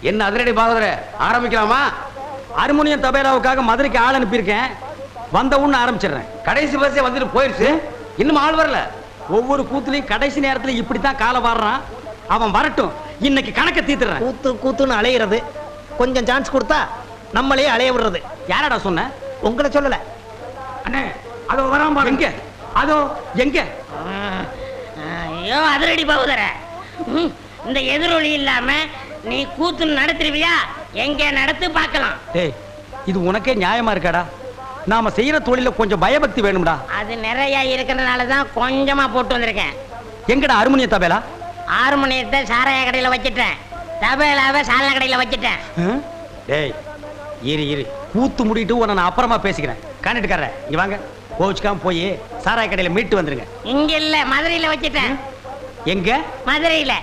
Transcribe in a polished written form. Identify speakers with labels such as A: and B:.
A: என்ன அதிரடி பாகவதர ஆரம்பிக்கலாமா?
B: ஹார்மோனியம் தபேலாவுக்காக மதுரைக்கு ஆள் அனுப்பியிருக்கேன். வந்த உடனே ஆரம்பிச்சிடுறேன்.
A: கடைசி பஸ்ஸே வந்துட்டு போயிருச்சு, இன்னும் ஆள் வரல.
B: ஒவ்வொரு கூத்துலையும் கடைசி நேரத்துல இப்படித்தான் காலை வாடுறான். அவன் வரட்டும், இன்னைக்கு கணக்க தீத்துறேன்.
C: கூத்து கூத்துன்னு அலையிறது, கொஞ்சம் சான்ஸ் கொடுத்தா நம்மளே அலைய விடுறது.
B: யாரடா சொன்ன?
C: உங்களை சொல்லல
B: அண்ணே. அதோ வராம பாரு. எங்க? அதோ எங்க?
D: ஐயோ அதிரடி பகுதர, இந்த எதிரொலி இல்லாம நீ கூத்து நடத்துருவியா? எங்க நடத்து பார்க்கலாம்.
B: டேய், இது உனக்கே நியாயமா இருக்காடா? நாம செய்யற தொழில கொஞ்சம் பயபக்தி வேணும்டா.
D: அது நிறைய இருக்கிறதுனால தான் கொஞ்சமா போட்டு வந்திருக்கேன்.
B: எங்கடா ஹார்மோனிய தபேலா?
D: ஹார்மோனியத்தை சாராய கடையில வச்சிட்டேன், தபேலாவை சாராய கடையில வச்சிட்டேன்.
B: டேய் இரு இரு, கூத்து முடிட்டு உன்னை நான் அப்புறமா பேசிக்கிறேன். காண்டிட்டுக்காரர் இங்க வாங்க. கோச்சுக்காம போய் சாராய கடையில மீட்டு வந்துருங்க.
D: இங்க இல்ல, மதுரையில வச்சிட்டேன்.
B: எங்க?
D: மதுரையில.